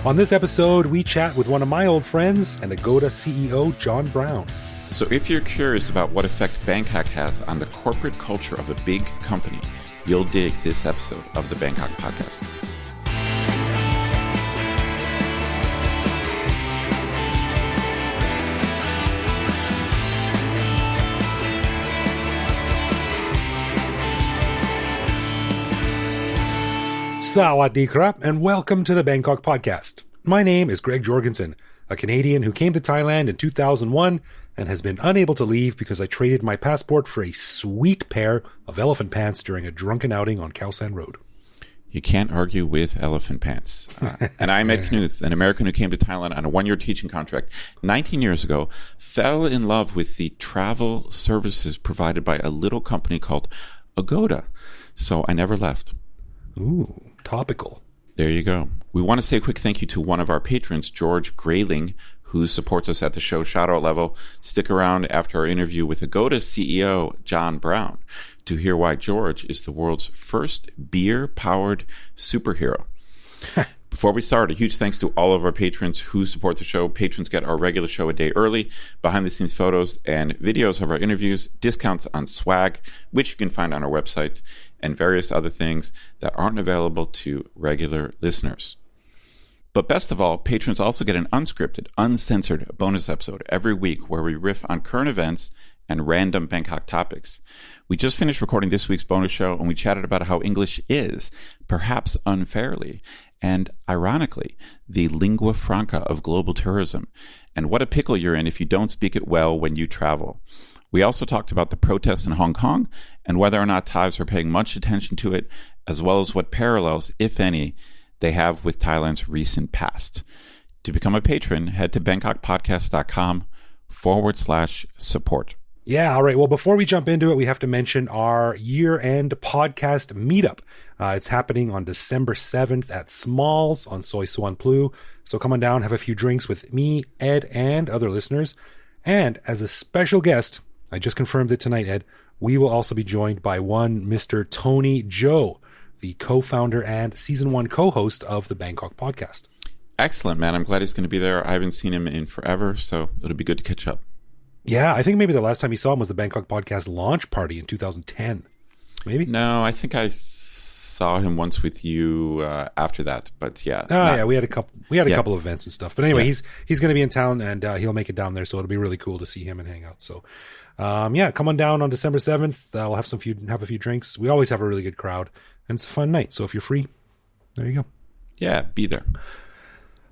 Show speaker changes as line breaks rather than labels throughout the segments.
On this episode, we chat with one of my old friends and Agoda CEO John Brown.
So if you're curious about what effect Bangkok has on the corporate culture of a big company, you'll dig this episode of the Bangkok Podcast.
Sawadee krap, and welcome to the Bangkok Podcast. My name is Greg Jorgensen, a Canadian who came to Thailand in 2001 and has been unable to leave because I traded my passport for a sweet pair of elephant pants during a drunken outing on Khao San Road.
You can't argue with elephant pants. And I'm Ed Knuth, an American who came to Thailand on a one-year teaching contract 19 years ago, fell in love with the travel services provided by a little company called Agoda. So I never left.
Ooh, topical.
There you go. We want to say a quick thank you to one of our patrons, George Grayling, who supports us at the show shout-out level. Stick around after our interview with Agoda CEO John Brown to hear why George is the world's first beer-powered superhero. Before we start, a huge thanks to all of our patrons who support the show. Patrons get our regular show a day early, behind-the-scenes photos and videos of our interviews, discounts on swag, which you can find on our website, and various other things that aren't available to regular listeners. But best of all, patrons also get an unscripted, uncensored bonus episode every week where we riff on current events and random Bangkok topics. We just finished recording this week's bonus show, and we chatted about how English is, perhaps unfairly, and ironically, the lingua franca of global tourism, and what a pickle you're in if you don't speak it well when you travel. We also talked about the protests in Hong Kong and whether or not Thais are paying much attention to it, as well as what parallels, if any, they have with Thailand's recent past. To become a patron, head to bangkokpodcast.com/support.
Yeah, all right. Well, before we jump into it, we have to mention our year-end podcast meetup. It's happening on December 7th at Smalls on Soi Suan Plu. So come on down, have a few drinks with me, Ed, and other listeners. And as a special guest, I just confirmed it tonight, Ed, we will also be joined by one Mr. Tony Zhou, the co-founder and season 1 co-host of the Bangkok Podcast.
Excellent, man. I'm glad he's going to be there. I haven't seen him in forever, so it'll be good to catch up.
Yeah, I think maybe the last time you saw him was the Bangkok Podcast launch party in 2010. Maybe?
No, I think I saw him once with you after that, but yeah.
Yeah, we had a couple of events and stuff. But anyway, he's going to be in town, and he'll make it down there, so it'll be really cool to see him and hang out. So come on down on December 7th. We'll have a few drinks. We always have a really good crowd, and it's a fun night. So if you're free, there you go.
Yeah, be there.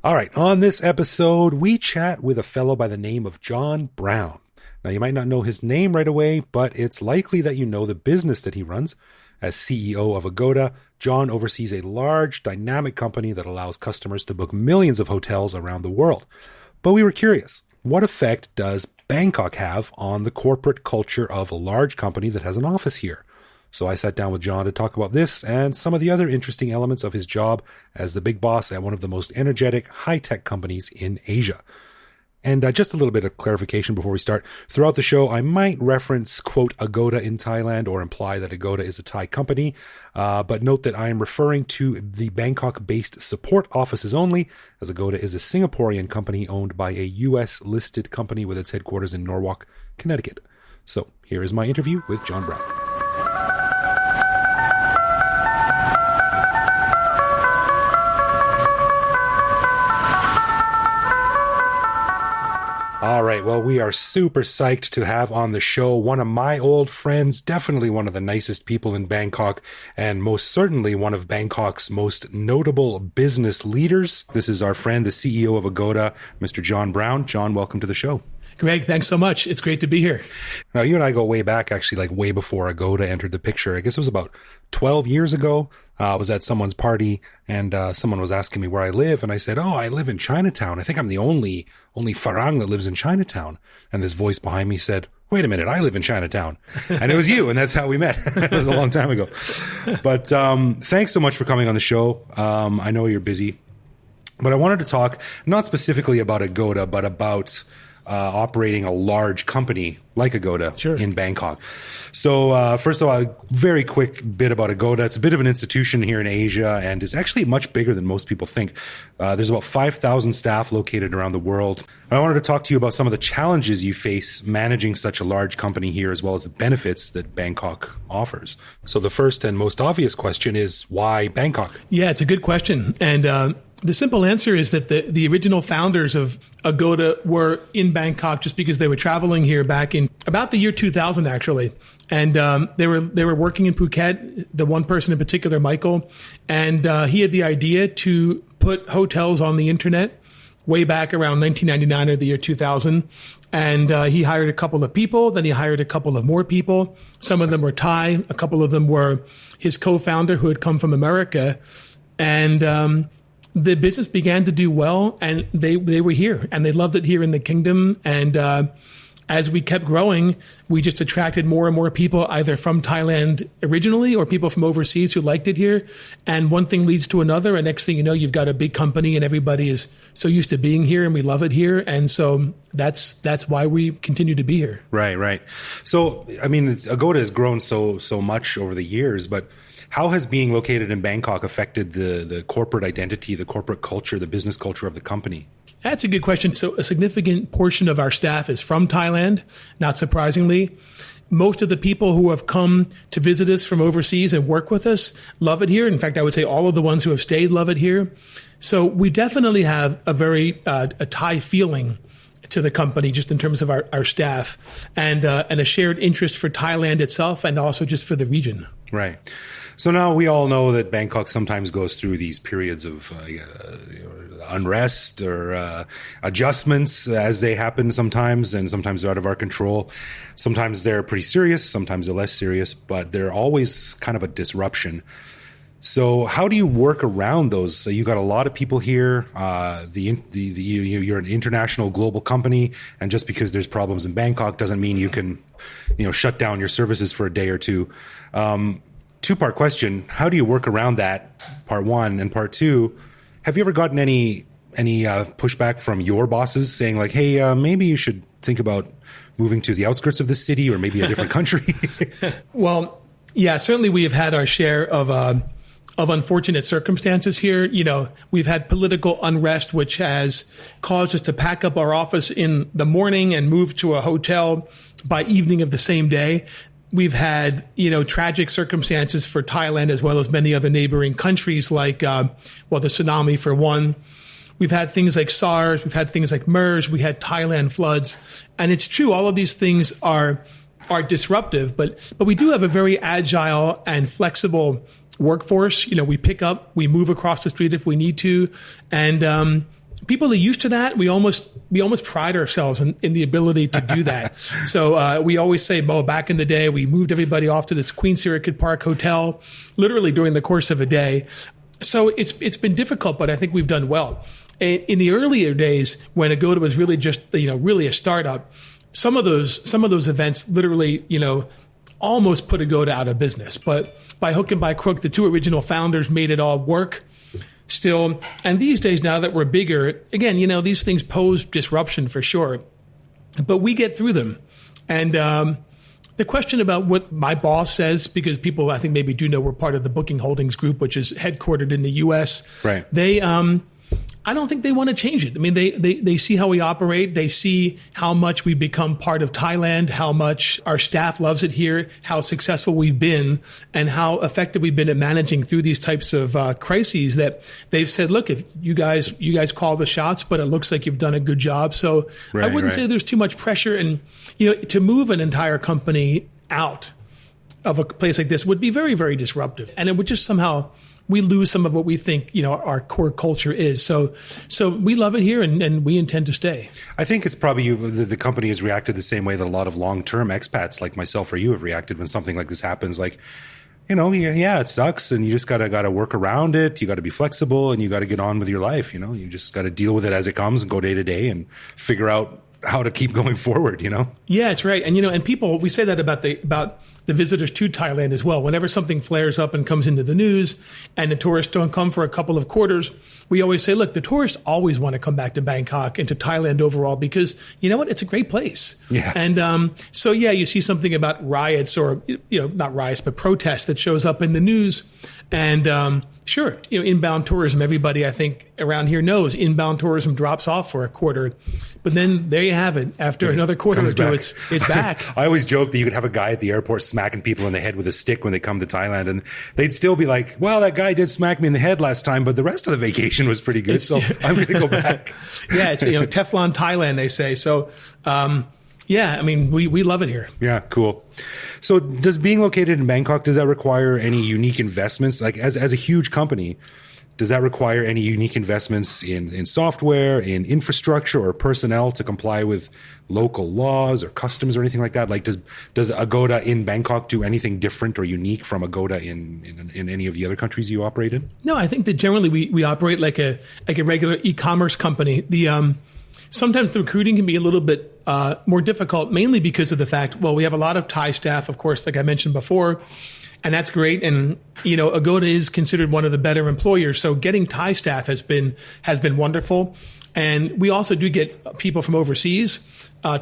All right, on this episode, we chat with a fellow by the name of John Brown. Now, you might not know his name right away, but it's likely that you know the business that he runs. As CEO of Agoda, John oversees a large, dynamic company that allows customers to book millions of hotels around the world. But we were curious, what effect does Bangkok have on the corporate culture of a large company that has an office here? So I sat down with John to talk about this and some of the other interesting elements of his job as the big boss at one of the most energetic, high-tech companies in Asia. And just a little bit of clarification before we start. Throughout the show, I might reference, quote, Agoda in Thailand or imply that Agoda is a Thai company. But note that I am referring to the Bangkok-based support offices only, as Agoda is a Singaporean company owned by a U.S.-listed company with its headquarters in Norwalk, Connecticut. So here is my interview with John Brown. All right, well, we are super psyched to have on the show one of my old friends, definitely one of the nicest people in Bangkok, and most certainly one of Bangkok's most notable business leaders. This is our friend, the CEO of Agoda, Mr. John Brown. John, welcome to the show.
Greg, thanks so much. It's great to be here.
Now, you and I go way back, actually, like way before Agoda entered the picture. I guess it was about 12 years ago. I was at someone's party, and someone was asking me where I live, and I said, I live in Chinatown. I think I'm the only Farang that lives in Chinatown. And this voice behind me said, wait a minute, I live in Chinatown. And it was you, and that's how we met. It was a long time ago. But thanks so much for coming on the show. I know you're busy, but I wanted to talk not specifically about Agoda, but about operating a large company like Agoda
Sure.
in Bangkok. So first of all, a very quick bit about Agoda. It's a bit of an institution here in Asia and is actually much bigger than most people think. There's about 5,000 staff located around the world. I wanted to talk to you about some of the challenges you face managing such a large company here, as well as the benefits that Bangkok offers. So the first and most obvious question is, why Bangkok?
Yeah, it's a good question. And the simple answer is that the original founders of Agoda were in Bangkok just because they were traveling here back in about the year 2000, actually. And they were working in Phuket, the one person in particular, Michael. And he had the idea to put hotels on the internet way back around 1999 or the year 2000. And he hired a couple of people. Then he hired a couple of more people. Some of them were Thai. A couple of them were his co-founder who had come from America. And the business began to do well, and they were here, and they loved it here in the kingdom. And as we kept growing, we just attracted more and more people, either from Thailand originally or people from overseas who liked it here. And one thing leads to another, and next thing you know, you've got a big company, and everybody is so used to being here, and we love it here. And so that's why we continue to be here.
Right. So, I mean, Agoda has grown so much over the years, but how has being located in Bangkok affected the corporate identity, the corporate culture, the business culture of the company?
That's a good question. So a significant portion of our staff is from Thailand, not surprisingly. Most of the people who have come to visit us from overseas and work with us love it here. In fact, I would say all of the ones who have stayed love it here. So we definitely have a very a Thai feeling to the company, just in terms of our staff, and a shared interest for Thailand itself and also just for the region.
Right. So now we all know that Bangkok sometimes goes through these periods of unrest or adjustments as they happen sometimes, and sometimes they're out of our control. Sometimes they're pretty serious, sometimes they're less serious, but they're always kind of a disruption. So how do you work around those? So you got a lot of people here. You're an international global company, and just because there's problems in Bangkok doesn't mean you can, shut down your services for a day or two. Two-part question: how do you work around that? Part one, and part two: have you ever gotten any pushback from your bosses saying like, "Hey, maybe you should think about moving to the outskirts of this city or maybe a different country"?
Well, yeah, certainly we have had our share of unfortunate circumstances here. We've had political unrest, which has caused us to pack up our office in the morning and move to a hotel by evening of the same day. We've had, tragic circumstances for Thailand as well as many other neighboring countries, like, the tsunami for one. We've had things like SARS. We've had things like MERS. We had Thailand floods. And it's true, all of these things are disruptive, but we do have a very agile and flexible workforce. We pick up, we move across the street if we need to. And, people are used to that. We almost pride ourselves in the ability to do that. So we always say, back in the day, we moved everybody off to this Queen Sirikit Park hotel, literally during the course of a day. So it's been difficult, but I think we've done well. In the earlier days, when Agoda was really just really a startup, some of those events literally almost put Agoda out of business. But by hook and by crook, the two original founders made it all work. Still, and these days, now that we're bigger, again, these things pose disruption for sure, but we get through them. And the question about what my boss says, because people I think maybe do know we're part of the Booking Holdings Group, which is headquartered in the U.S.
Right.
They I don't think they want to change it. I mean, they see how we operate. They see how much we've become part of Thailand, how much our staff loves it here, how successful we've been, and how effective we've been at managing through these types of crises, that they've said, look, if you guys call the shots, but it looks like you've done a good job. So I wouldn't say there's too much pressure. And, to move an entire company out of a place like this would be very, very disruptive. And it would just somehow, we lose some of what we think, our core culture is. So we love it here, and we intend to stay. I
think it's probably the company has reacted the same way that a lot of long-term expats like myself or you have reacted when something like this happens. Like, it sucks, and you just gotta work around it. You got to be flexible, and you got to get on with your life. You just got to deal with it as it comes and go day to day and figure out how to keep going forward,
Yeah, it's right. And, and people, we say that about the visitors to Thailand as well. Whenever something flares up and comes into the news and the tourists don't come for a couple of quarters, we always say, look, the tourists always want to come back to Bangkok and to Thailand overall because, you know what, it's a great place.
Yeah.
And so, yeah, you see something about riots or, not riots, but protests that shows up in the news. And sure, inbound tourism, everybody I think around here knows inbound tourism drops off for a quarter. But then there you have it. After another quarter or two, it's back.
I always joke that you could have a guy at the airport smacking people in the head with a stick when they come to Thailand, and they'd still be like, well, that guy did smack me in the head last time, but the rest of the vacation was pretty good, so I'm going to go back.
Yeah, it's Teflon Thailand, they say. So, yeah, I mean, we love it here.
Yeah, cool. So does being located in Bangkok, does that require any unique investments? Like as a huge company, does that require any unique investments in software, in infrastructure, or personnel to comply with local laws or customs or anything like that? Like does Agoda in Bangkok do anything different or unique from Agoda in any of the other countries you operate in?
No, I think that generally we operate like a regular e-commerce company. Sometimes the recruiting can be a little bit more difficult, mainly because of the fact, well, we have a lot of Thai staff, of course, like I mentioned before, and that's great. And, Agoda is considered one of the better employers. So getting Thai staff has been wonderful. And we also do get people from overseas,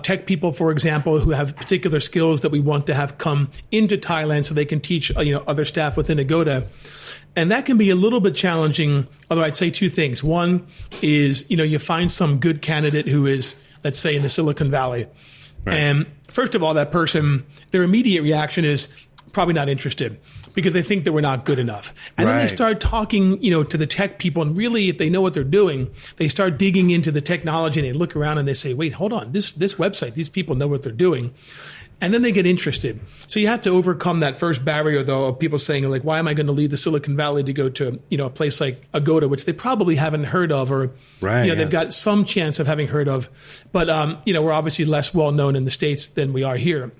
tech people, for example, who have particular skills that we want to have come into Thailand so they can teach, other staff within Agoda. And that can be a little bit challenging, although I'd say two things. One is, you find some good candidate who is, let's say, in the Silicon Valley. Right. And first of all, that person, their immediate reaction is probably not interested because they think that we're not good enough. And then they start talking, to the tech people. And really, if they know what they're doing, they start digging into the technology and they look around and they say, wait, hold on, this website, these people know what they're doing. And then they get interested. So you have to overcome that first barrier, though, of people saying, like, why am I going to leave the Silicon Valley to go to, a place like Agoda, which they probably haven't heard of, or, they've got some chance of having heard of. But, we're obviously less well known in the States than we are here.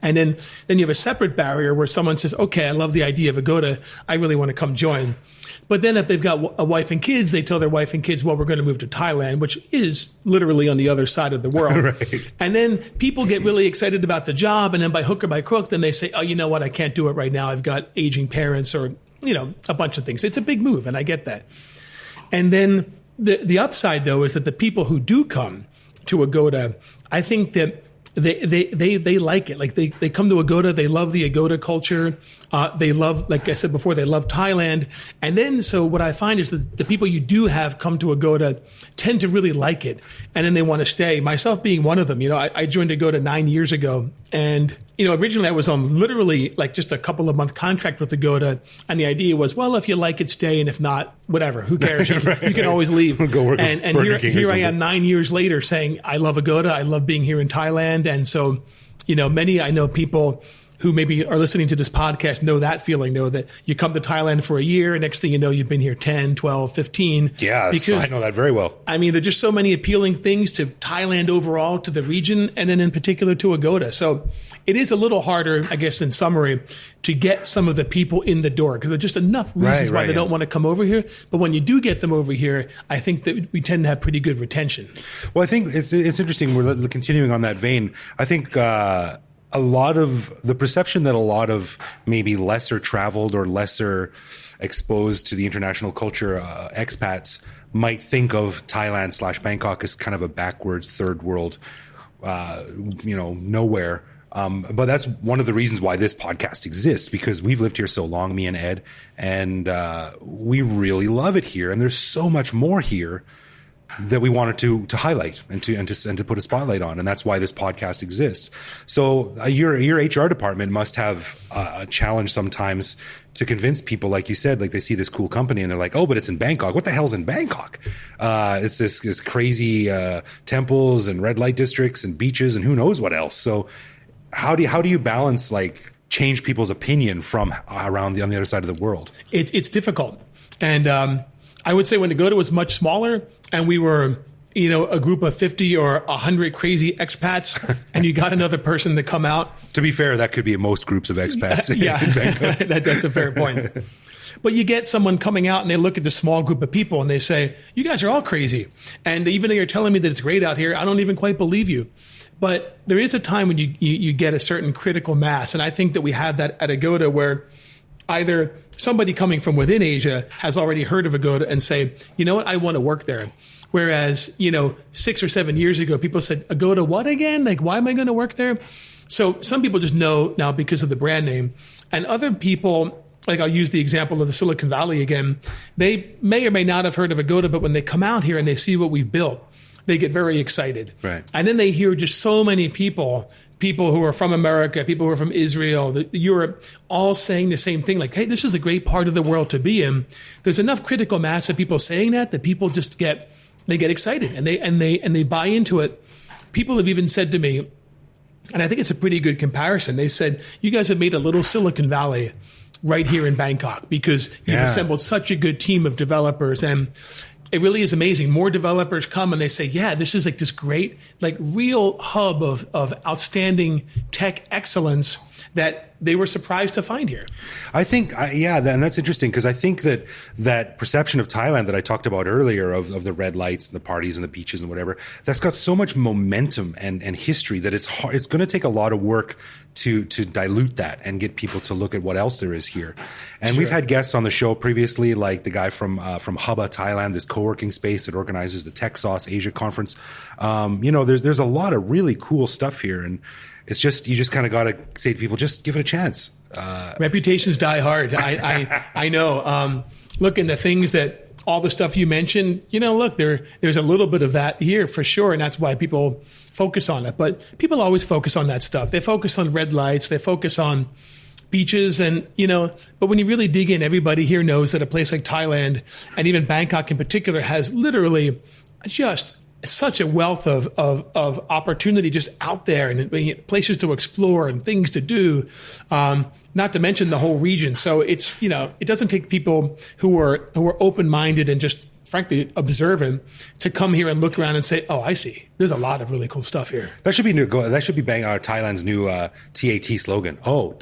And then you have a separate barrier where someone says, okay, I love the idea of Agoda. I really want to come join. But then if they've got a wife and kids, they tell their wife and kids, well, we're going to move to Thailand, which is literally on the other side of the world. Right. And then people get really excited about the job. And then by hook or by crook, then they say, oh, you know what? I can't do it right now. I've got aging parents or, a bunch of things. It's a big move. And I get that. And then the upside, though, is that the people who do come to Agoda, I think that they like it. Like they come to Agoda, they love the Agoda culture. They love, like I said before, they love Thailand. And then, so what I find is that the people you do have come to Agoda tend to really like it. And then they want to stay, myself being one of them. I joined Agoda 9 years ago. And, originally I was on literally like just a couple of month contract with Agoda. And the idea was, well, if you like it, stay. And if not, whatever, who cares? You can always leave.
Go work
and here I am 9 years later saying, I love Agoda. I love being here in Thailand. And so, I know people who maybe are listening to this podcast know that feeling, know that you come to Thailand for a year, and next thing you know, you've been here 10, 12, 15.
Yeah, because I know that very well.
I mean, there are just so many appealing things to Thailand overall, to the region, and then in particular to Agoda. So it is a little harder, I guess, in summary, to get some of the people in the door because there are just enough reasons why they don't want to come over here. But when you do get them over here, I think that we tend to have pretty good retention.
Well, I think it's interesting. We're continuing on that vein. I think a lot of the perception that a lot of maybe lesser traveled or lesser exposed to the international culture expats might think of Thailand / Bangkok as kind of a backwards third world, nowhere. But that's one of the reasons why this podcast exists, because we've lived here so long, me and Ed, and we really love it here. And there's so much more here that we wanted to highlight and to put a spotlight on, and that's why this podcast exists. So your HR department must have a challenge sometimes to convince people, like you said, like they see this cool company and they're like, oh, but it's in Bangkok. What the hell's in Bangkok? It's this crazy temples and red light districts and beaches and who knows what else. So how do you balance like change people's opinion from around on the other side of the world?
It's difficult, and I would say when Agoda was much smaller and we were, a group of 50 or 100 crazy expats and you got another person to come out.
To be fair, that could be in most groups of expats.
Yeah, that's a fair point. But you get someone coming out and they look at the small group of people and they say, you guys are all crazy. And even though you're telling me that it's great out here, I don't even quite believe you. But there is a time when you get a certain critical mass. And I think that we have that at Agoda, where either somebody coming from within Asia has already heard of Agoda and say, you know what, I want to work there. Whereas, 6 or 7 years ago, people said, Agoda, what again? Like, why am I going to work there? So some people just know now because of the brand name. And other people, like I'll use the example of the Silicon Valley again, they may or may not have heard of Agoda, but when they come out here and they see what we've built, they get very excited.
Right.
And then they hear just so many people who are from America, people who are from Israel, Europe, all saying the same thing, like, hey, this is a great part of the world to be in. There's enough critical mass of people saying that people just get excited and they buy into it. People have even said to me, and I think it's a pretty good comparison, they said, you guys have made a little Silicon Valley right here in Bangkok because you've assembled such a good team of developers. And it really is amazing. More developers come and they say, yeah, this is like this great, like real hub of outstanding tech excellence that they were surprised to find here.
I think, and that's interesting because I think that perception of Thailand that I talked about earlier of the red lights and the parties and the beaches and whatever, that's got so much momentum and history that it's going to take a lot of work to dilute that and get people to look at what else there is here. And we've had guests on the show previously, like the guy from Hubba, Thailand, this co-working space that organizes the Tech Sauce Asia conference. There's a lot of really cool stuff here, and it's just, you just kind of got to say to people, just give it a chance.
Reputations die hard. I know. Look, in the things that all the stuff you mentioned, look, there's a little bit of that here for sure. And that's why people focus on it. But people always focus on that stuff. They focus on red lights. They focus on beaches and, but when you really dig in, everybody here knows that a place like Thailand and even Bangkok in particular has literally just such a wealth of opportunity just out there and places to explore and things to do, not to mention the whole region. So it's, it doesn't take people who are open-minded and just frankly observant to come here and look around and say, oh, I see. There's a lot of really cool stuff here.
That should be Thailand's new TAT slogan. Oh, ...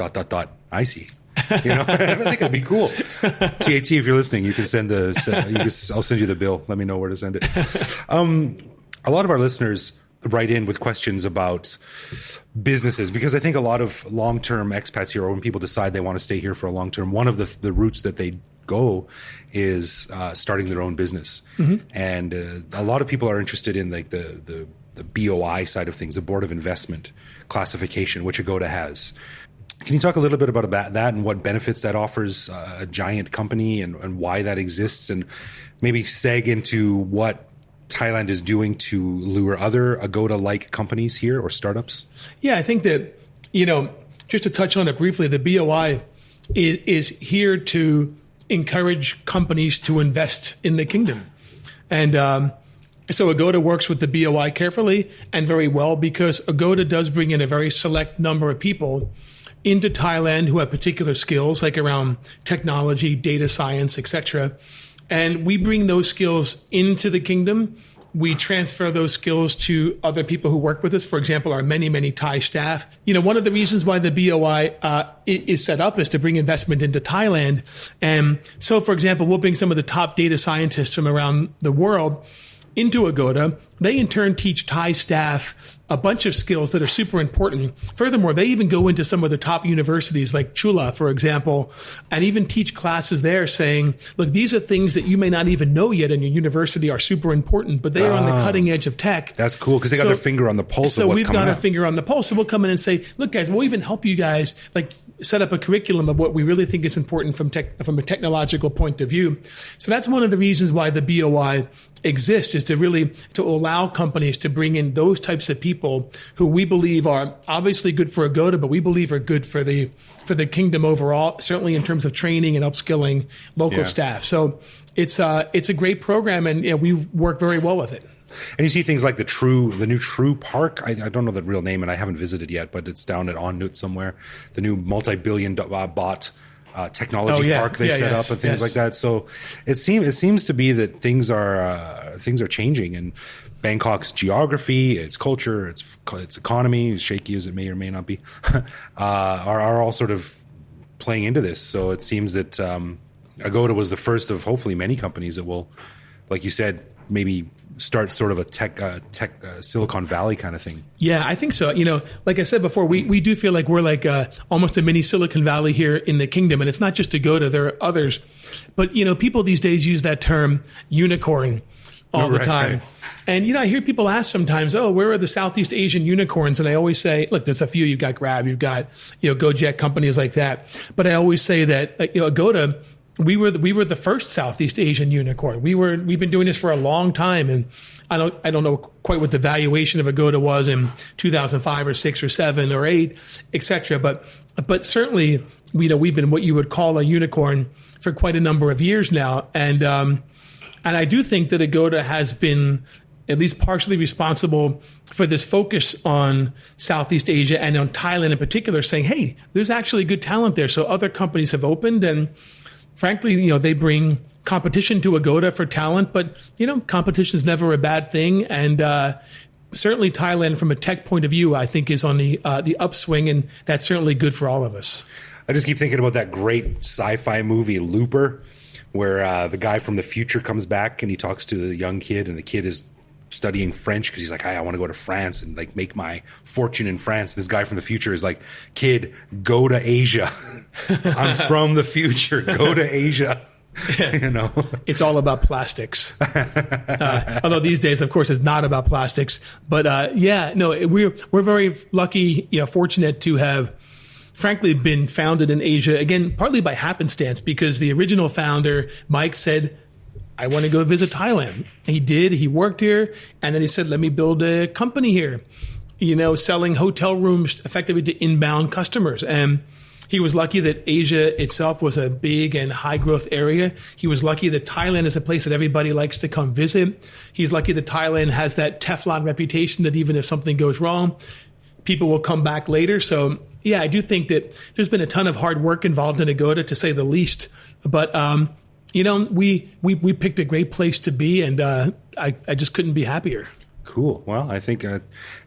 I see. I think it'd be cool. TAT, if you're listening, you can I'll send you the bill. Let me know where to send it. A lot of our listeners write in with questions about businesses because I think a lot of long-term expats here, or when people decide they want to stay here for a long term, one of the routes that they go is starting their own business. Mm-hmm. And a lot of people are interested in like the BOI side of things, the Board of Investment classification, which Agoda has. Can you talk a little bit about that and what benefits that offers a giant company and why that exists, and maybe seg into what Thailand is doing to lure other Agoda-like companies here or startups? Yeah,
I think that, just to touch on it briefly, the BOI is here to encourage companies to invest in the kingdom. And so Agoda works with the BOI carefully and very well because Agoda does bring in a very select number of people into Thailand who have particular skills like around technology, data science, etc. And we bring those skills into the kingdom. We transfer those skills to other people who work with us. For example, our many, many Thai staff. One of the reasons why the BOI is set up is to bring investment into Thailand. And so, for example, we'll bring some of the top data scientists from around the world into Agoda. They in turn teach Thai staff a bunch of skills that are super important. Furthermore, they even go into some of the top universities like Chula, for example, and even teach classes there saying, look, these are things that you may not even know yet in your university are super important, but they are on the cutting edge of tech.
That's cool because they got their finger on the pulse of what's coming out.
So we've got our finger on the pulse. So we'll come in and say, look, guys, we'll even help you guys set up a curriculum of what we really think is important from a technological point of view. So that's one of the reasons why the BOI exists, is to allow companies to bring in those types of people who we believe are obviously good for Agoda, but we believe are good for the kingdom overall, certainly in terms of training and upskilling local staff. So it's a great program, and we've worked very well with it.
And you see things like the new True Park. I don't know the real name, and I haven't visited yet, but it's down at On Nut somewhere. The new multi-billion baht technology park they set up and things like that. So it seems to be that things are changing, and Bangkok's geography, its culture, its economy, as shaky as it may or may not be, are all sort of playing into this. So it seems that Agoda was the first of hopefully many companies that will, like you said, maybe start sort of a tech Silicon Valley kind of thing.
Yeah, I think so. Like I said before, we do feel like we're like almost a mini Silicon Valley here in the kingdom. And it's not just Agoda, there are others. But, people these days use that term unicorn all the time. Right. And, I hear people ask sometimes, oh, where are the Southeast Asian unicorns? And I always say, look, there's a few. You've got Grab, you've got, Gojek, companies like that. But I always say that, Agoda, we were the first Southeast Asian unicorn. We've been doing this for a long time, and I don't know quite what the valuation of Agoda was in 2005 or 6 or 7 or 8, etc. But certainly we've been what you would call a unicorn for quite a number of years now, and I do think that Agoda has been at least partially responsible for this focus on Southeast Asia and on Thailand in particular, saying, hey, there's actually good talent there. So other companies have opened, and frankly, they bring competition to Agoda for talent, but, competition is never a bad thing. And certainly Thailand, from a tech point of view, I think is on the upswing, and that's certainly good for all of us.
I just keep thinking about that great sci-fi movie, Looper, where the guy from the future comes back and he talks to the young kid, and the kid is studying French because he's like, hey, I want to go to France and like make my fortune in France. This guy from the future is like, kid, go to Asia. I'm from the future. Go to Asia.
It's all about plastics. Although these days, of course, it's not about plastics. But we're very lucky, fortunate to have, frankly, been founded in Asia, again, partly by happenstance, because the original founder, Mike, said, I want to go visit Thailand. He did. He worked here. And then he said, let me build a company here, selling hotel rooms effectively to inbound customers. And he was lucky that Asia itself was a big and high growth area. He was lucky that Thailand is a place that everybody likes to come visit. He's lucky that Thailand has that Teflon reputation that even if something goes wrong, people will come back later. So, yeah, I do think that there's been a ton of hard work involved in Agoda, to say the least. But, we picked a great place to be, and I just couldn't be happier.
Cool. Well, I think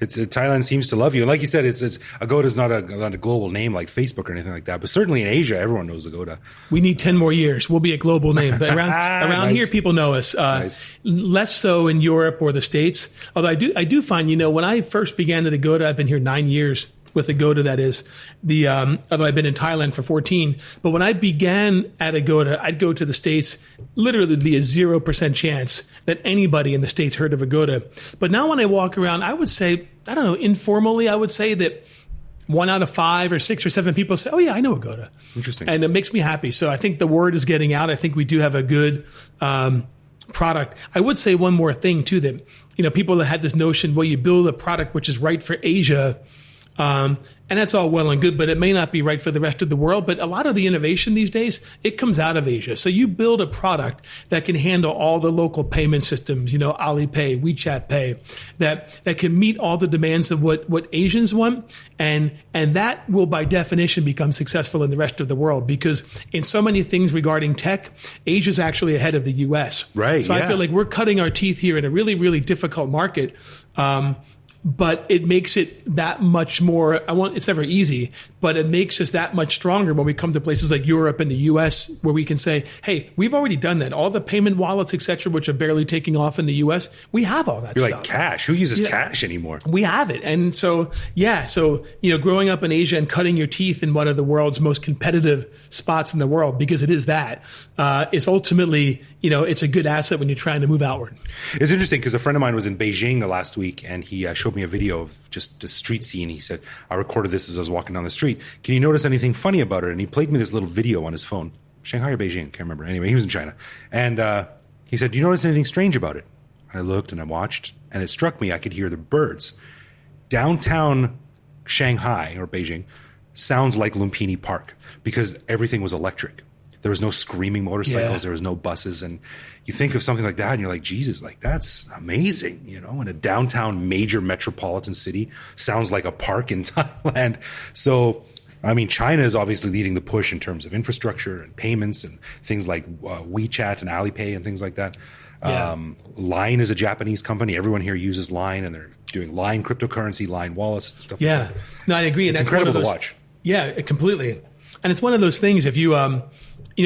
Thailand seems to love you. And like you said, it's Agoda's not a global name like Facebook or anything like that. But certainly in Asia, everyone knows Agoda.
We need 10 more years. We'll be a global name. But around
nice.
Here, people know us.
Nice.
Less so in Europe or the States. Although I do find, when I first began at Agoda, I've been here 9 years. With Agoda, that is. Although I've been in Thailand for 14. But when I began at Agoda, I'd go to the States. Literally, there'd be a 0% chance that anybody in the States heard of Agoda. But now when I walk around, I would say, I don't know, informally, I would say that 1 out of 5 or 6 or 7 people say, oh, yeah, I know Agoda.
Interesting.
And it makes me happy. So I think the word is getting out. I think we do have a good product. I would say one more thing, too, that, people that had this notion, well, you build a product which is right for Asia, and that's all well and good, but it may not be right for the rest of the world. But a lot of the innovation these days, it comes out of Asia. So you build a product that can handle all the local payment systems, Alipay, WeChat Pay, that can meet all the demands of what Asians want. And that will, by definition, become successful in the rest of the world, because in so many things regarding tech, Asia's actually ahead of the US.
Right.
So I feel like we're cutting our teeth here in a really, really difficult market. But it makes it that much more, it's never easy, but it makes us that much stronger when we come to places like Europe and the US, where we can say, hey, we've already done that. All the payment wallets, et cetera, which are barely taking off in the US, we have all that
You're
stuff.
Like cash. Who uses cash anymore?
We have it. And so, growing up in Asia and cutting your teeth in one of the world's most competitive spots in the world, because it is that, is ultimately, it's a good asset when you're trying to move outward.
It's interesting because a friend of mine was in Beijing last week, and he showed me a video of just a street scene. He said, I recorded this as I was walking down the street. Can you notice anything funny about it? And he played me this little video on his phone. Shanghai or Beijing, can't remember. Anyway, he was in China. And he said, do you notice anything strange about it? And I looked and I watched, and it struck me I could hear the birds. Downtown Shanghai or Beijing sounds like Lumpini Park because everything was electric. There was no screaming motorcycles. There was no buses. And you think of something like that and you're like, Jesus, like that's amazing. In a downtown major metropolitan city, sounds like a park in Thailand. So, I mean, China is obviously leading the push in terms of infrastructure and payments and things like WeChat and Alipay and things like that. Yeah. Line is a Japanese company. Everyone here uses Line, and they're doing Line cryptocurrency, Line wallets and stuff.
Yeah.
Like that.
No, I agree.
It's incredible to watch.
Yeah, completely. And it's one of those things, if you,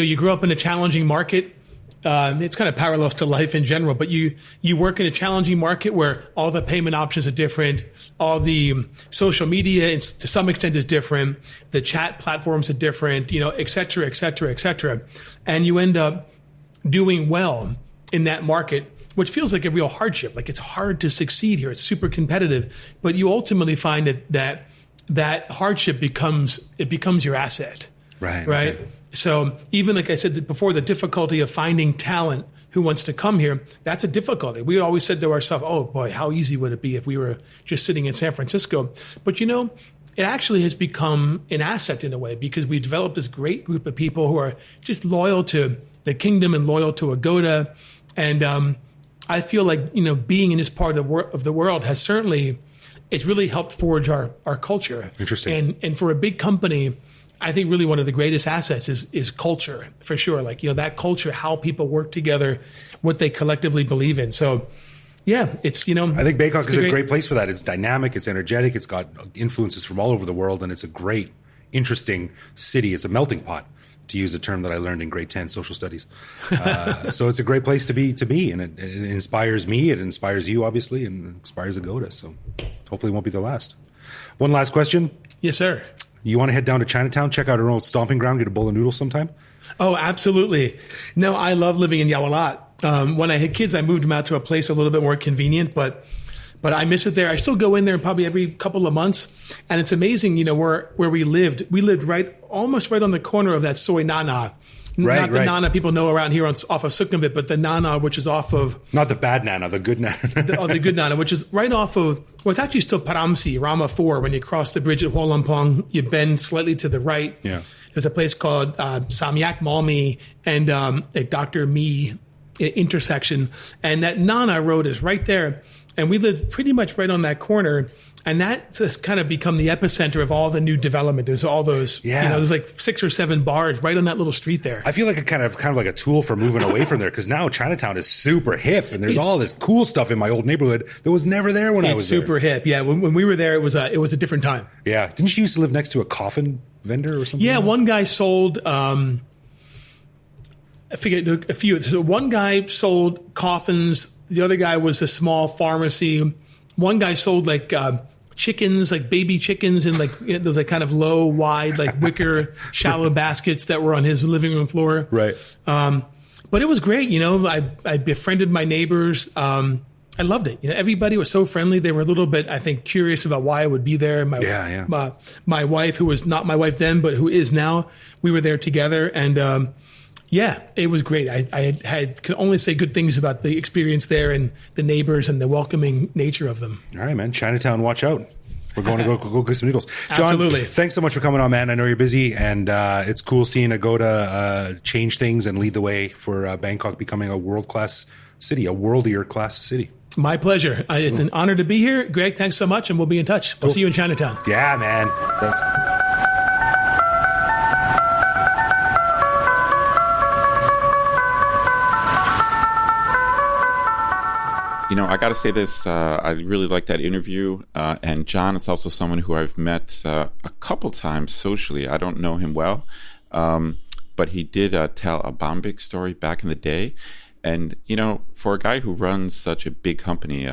you grow up in a challenging market. It's kind of parallels to life in general, but you work in a challenging market where all the payment options are different, all the social media to some extent is different, the chat platforms are different, et cetera, et cetera, et cetera. And you end up doing well in that market, which feels like a real hardship. Like it's hard to succeed here. It's super competitive, but you ultimately find that hardship becomes your asset.
Right.
Right. Okay. So even like I said before, the difficulty of finding talent who wants to come here, that's a difficulty. We always said to ourselves, oh boy, how easy would it be if we were just sitting in San Francisco? But it actually has become an asset in a way because we've developed this great group of people who are just loyal to the kingdom and loyal to Agoda. And I feel like, being in this part of the world has certainly, it's really helped forge our culture.
Interesting.
And for a big company, I think really one of the greatest assets is culture, for sure. Like, that culture, how people work together, what they collectively believe in. So, yeah, it's,
I think Bangkok is a great place for that. It's dynamic, it's energetic, it's got influences from all over the world, and it's a great, interesting city. It's a melting pot, to use a term that I learned in grade 10 social studies. So it's a great place to be, and it inspires me, it inspires you, obviously, and it inspires Agoda. So hopefully it won't be the last. One last question.
Yes, sir.
You want to head down to Chinatown, check out our old stomping ground, get a bowl of noodles sometime?
Oh, absolutely. No, I love living in Yaowarat. When I had kids, I moved them out to a place a little bit more convenient, but I miss it there. I still go in there probably every couple of months. And it's amazing, where we lived. We lived almost right on the corner of that Soy Nana. Not the Nana people know around here off of Sukhumvit, but the Nana, which is off of...
Not the bad Nana, the good Nana.
the good Nana, which is right off of... Well, it's actually still Paramsi, Rama 4. When you cross the bridge at Hualampong, you bend slightly to the right.
Yeah.
There's a place called Samyak Malmi and a Dr. Me intersection. And that Nana road is right there. And we lived pretty much right on that corner. And that's just kind of become the epicenter of all the new development. There's all those, there's like 6 or 7 bars right on that little street there.
I feel like a kind of like a tool for moving away from there, because now Chinatown is super hip, and there's all this cool stuff in my old neighborhood that was never there when I was there.
It's super hip. Yeah, when we were there, it was a different time.
Yeah, didn't you used to live next to a coffin vendor or something?
Yeah, one guy sold. I forget a few. So one guy sold coffins. The other guy was a small pharmacy. One guy sold like chickens, like baby chickens, in those like kind of low, wide, like wicker, shallow baskets that were on his living room floor.
Right.
But it was great. I befriended my neighbors. I loved it. Everybody was so friendly. They were a little bit, I think, curious about why I would be there. My wife, who was not my wife then, but who is now, we were there together. And yeah, it was great. I could only say good things about the experience there and the neighbors and the welcoming nature of them.
All right, man. Chinatown, watch out. We're going to go get some noodles. John,
absolutely.
Thanks so much for coming on, man. I know you're busy, and it's cool seeing Agoda change things and lead the way for Bangkok becoming a world-class city, a worldier-class city.
My pleasure. It's an honor to be here. Greg, thanks so much, and we'll be in touch. We'll see you in Chinatown.
Yeah, man. Thanks.
I got to say this. I really like that interview. And John is also someone who I've met a couple times socially. I don't know him well, but he did tell a Bombik story back in the day. And, for a guy who runs such a big company,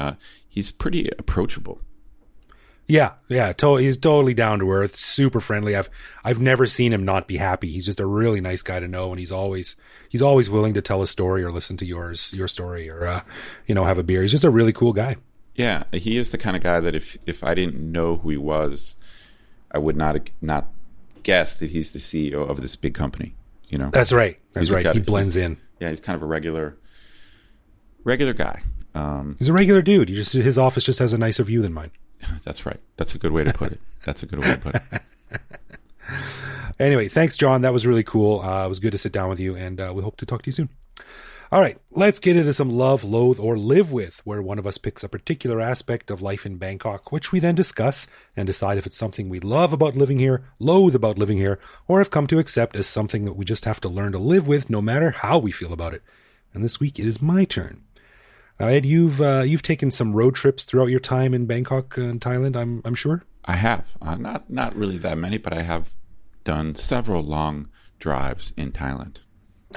he's pretty approachable.
Yeah. He's totally down to earth, super friendly. I've never seen him not be happy. He's just a really nice guy to know, and he's always willing to tell a story or listen to your story or have a beer. He's just a really cool guy. Yeah,
he is the kind of guy that if I didn't know who he was, I would not guess that he's the CEO of this big company.
That's right. He blends in.
Yeah, he's kind of a regular guy.
He's a regular dude. His office just has a nicer view than mine.
That's right. That's a good way to put it.
Anyway, thanks, John. That was really cool. It was good to sit down with you, and we hope to talk to you soon. All right, let's get into some love, loathe, or live with, where one of us picks a particular aspect of life in Bangkok, which we then discuss and decide if it's something we love about living here, loathe about living here, or have come to accept as something that we just have to learn to live with no matter how we feel about it. And this week it is my turn. Now, Ed, you've taken some road trips throughout your time in Bangkok and Thailand, I'm sure?
I have. Not really that many, but I have done several long drives in Thailand.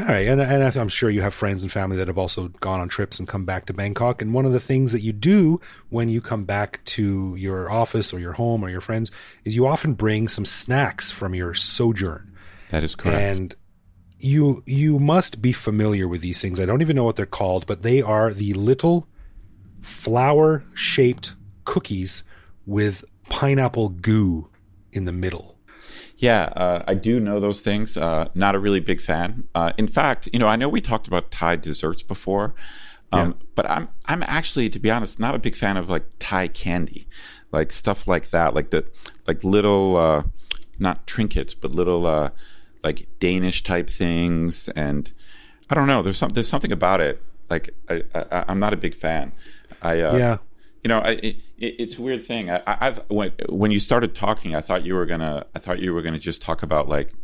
All right, and I'm sure you have friends and family that have also gone on trips and come back to Bangkok. And one of the things that you do when you come back to your office or your home or your friends is you often bring some snacks from your sojourn.
That is correct.
And you must be familiar with these things. I don't even know what they're called, but they are the little flower-shaped cookies with pineapple goo in the middle.
Yeah, I do know those things. Not a really big fan. In fact, I know we talked about Thai desserts before, but I'm actually, to be honest, not a big fan of like Thai candy, like stuff like that, like little, not trinkets, but little like Danish type things. And I don't know. There's something about it. Like I'm not a big fan. It's a weird thing. When you started talking, I thought you were gonna just talk about like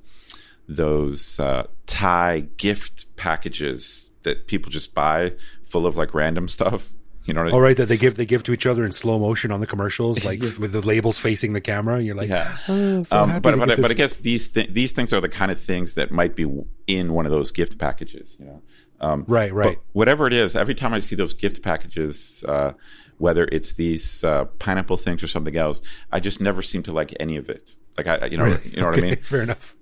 those Thai gift packages that people just buy full of like random stuff. You know what I mean?
Oh, right, that they give to each other in slow motion on the commercials, like with the labels facing the camera. You're like,
yeah.
Oh, so happy
but I guess these things are the kind of things that might be in one of those gift packages.
Right.
But whatever it is, every time I see those gift packages, whether it's these pineapple things or something else, I just never seem to like any of it. Like you know what I mean?
Fair enough.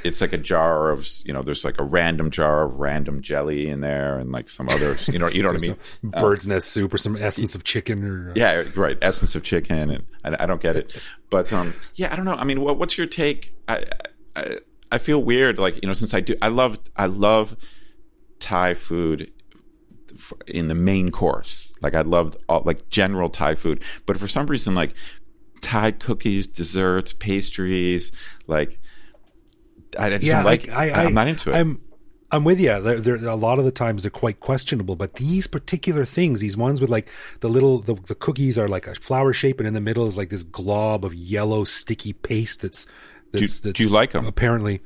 It's like a jar of, there's like a random jar of random jelly in there, and like some others. You know what I mean?
Bird's nest soup or some essence of chicken, or
yeah, right, essence of chicken, and I don't get it. But I don't know. I mean, what's your take? I feel weird, like since I love Thai food in the main course. Like I loved like general Thai food, but for some reason, like Thai cookies, desserts, pastries, like I just don't like. I'm not into it.
I'm with you. They're a lot of the times they're quite questionable, but these particular things, these ones with like the cookies are like a flower shape, and in the middle is like this glob of yellow sticky paste. Do
you like them?
Apparently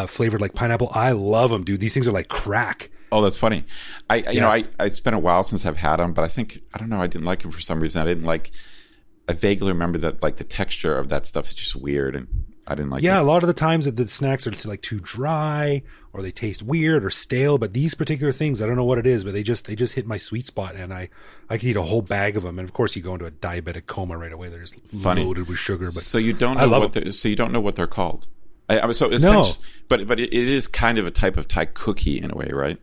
flavored like pineapple. I love them, dude. These things are like crack.
Oh, that's funny. It's been a while since I've had them, but I don't know. I didn't like them for some reason. I vaguely remember that like the texture of that stuff is just weird, and I didn't like it.
Yeah, a lot of the times that the snacks are like too dry, or they taste weird or stale. But these particular things, I don't know what it is, but they just hit my sweet spot, and I could eat a whole bag of them. And of course, you go into a diabetic coma right away. They're just loaded with sugar. But
so you don't know what they're called.
No,
but it is kind of a type of Thai cookie in a way, right?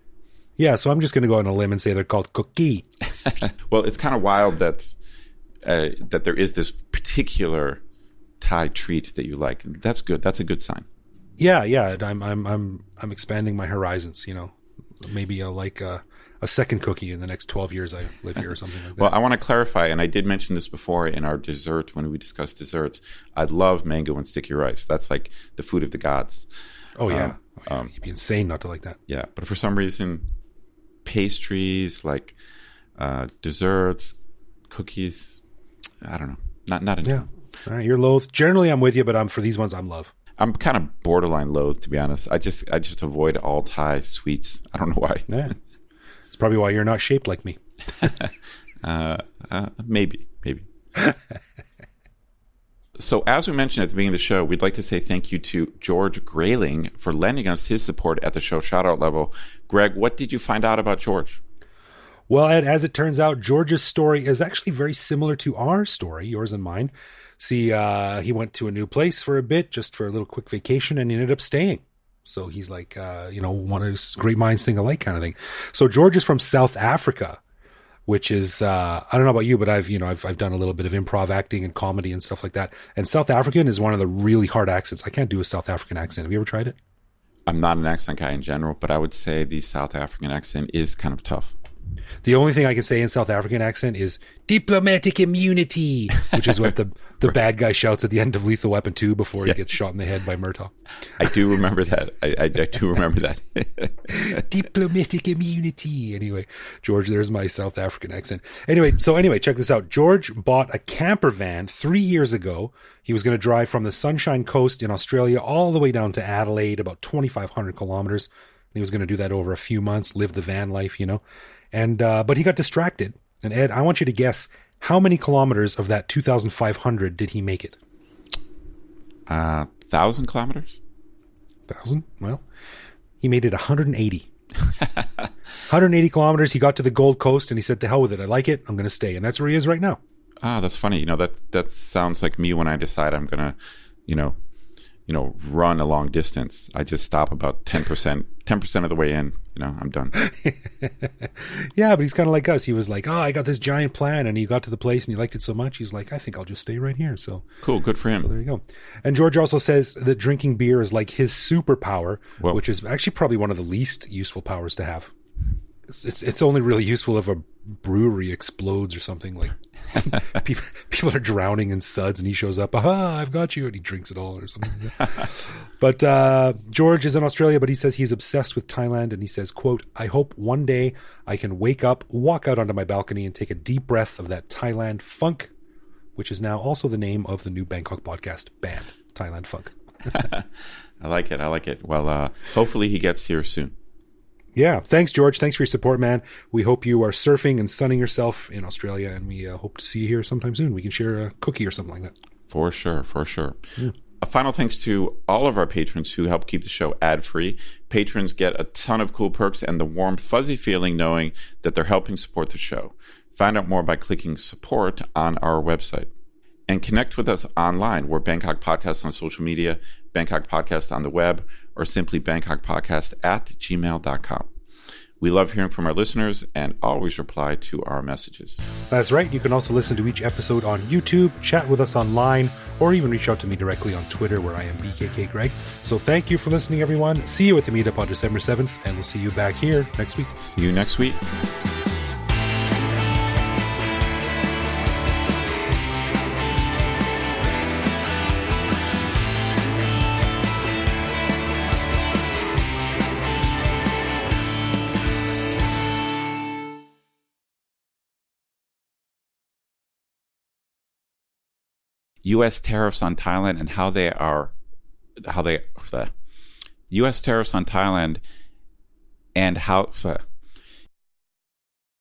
Yeah, so I'm just going to go on a limb and say they're called cookie.
Well, it's kind of wild that there is this particular Thai treat that you like. That's good. That's a good sign.
Yeah. I'm expanding my horizons. Maybe I'll like a second cookie in the next 12 years I live here or something like that.
Well, I want to clarify, and I did mention this before in our dessert when we discussed desserts. I love mango and sticky rice. That's like the food of the gods.
Oh yeah. You'd be insane not to like that.
Yeah, but for some reason, pastries like desserts, cookies, I don't know, not enough.
Yeah. All right, you're loathe. Generally, I'm with you, but for these ones, I'm love.
I'm kind of borderline loathe, to be honest. I just avoid all Thai sweets. I don't know why.
Yeah, it's probably why you're not shaped like me.
Maybe. So as we mentioned at the beginning of the show, we'd like to say thank you to George Grayling for lending us his support at the show shout-out level. Greg, what did you find out about George?
Well, Ed, as it turns out, George's story is actually very similar to our story, yours and mine. See, he went to a new place for a bit, just for a little quick vacation, and he ended up staying. So he's like, one of those great minds think alike kind of thing. So George is from South Africa, which is, I don't know about you, but I've done a little bit of improv acting and comedy and stuff like that. And South African is one of the really hard accents. I can't do a South African accent. Have you ever tried it?
I'm not an accent guy in general, but I would say the South African accent is kind of tough.
The only thing I can say in South African accent is diplomatic immunity, which is what the bad guy shouts at the end of Lethal Weapon 2 before he gets shot in the head by Murtaugh.
I do remember that. I do remember that.
Diplomatic immunity. Anyway, George, there's my South African accent. Anyway, check this out. George bought a camper van 3 years ago. He was going to drive from the Sunshine Coast in Australia all the way down to Adelaide, about 2,500 kilometers. He was going to do that over a few months, live the van life, And but he got distracted. And Ed, I want you to guess how many kilometers of that 2,500 did he make it?
1,000 kilometers.
1,000? Well, he He made it 180. 180 kilometers. He got to the Gold Coast and he said, "The hell with it. I like it. I'm going to stay." And that's where he is right now.
Ah, that's funny. That sounds like me when I decide I'm going to, run a long distance. I just stop about 10% of the way in. I'm done.
Yeah, but he's kind of like us. He was like, "Oh, I got this giant plan," and he got to the place and he liked it so much. He's like, "I think I'll just stay right here." So
cool, good for him.
So there you go. And George also says that drinking beer is like his superpower, which is actually probably one of the least useful powers to have. It's only really useful if a brewery explodes or something. Like people are drowning in suds and he shows up, "Aha, I've got you," and he drinks it all or something like that. But George is in Australia, but he says he's obsessed with Thailand, and he says, quote, "I hope one day I can wake up, walk out onto my balcony and take a deep breath of that Thailand funk," which is now also the name of the new Bangkok podcast band, Thailand Funk.
I like it. Well, hopefully he gets here soon.
Yeah. Thanks, George. Thanks for your support, man. We hope you are surfing and sunning yourself in Australia, and we hope to see you here sometime soon. We can share a cookie or something like that.
For sure.
Yeah.
A final thanks to all of our patrons who help keep the show ad-free. Patrons get a ton of cool perks and the warm, fuzzy feeling knowing that they're helping support the show. Find out more by clicking support on our website. And connect with us online. We're Bangkok Podcast on social media, Bangkok Podcast on the web, or simply bangkokpodcast@gmail.com. We love hearing from our listeners and always reply to our messages.
That's right. You can also listen to each episode on YouTube, chat with us online, or even reach out to me directly on Twitter, where I am BKK Greg. So thank you for listening, everyone. See you at the meetup on December 7th, and we'll see you back here next week.
See you next week. U.S. tariffs on Thailand and U.S. tariffs on Thailand and how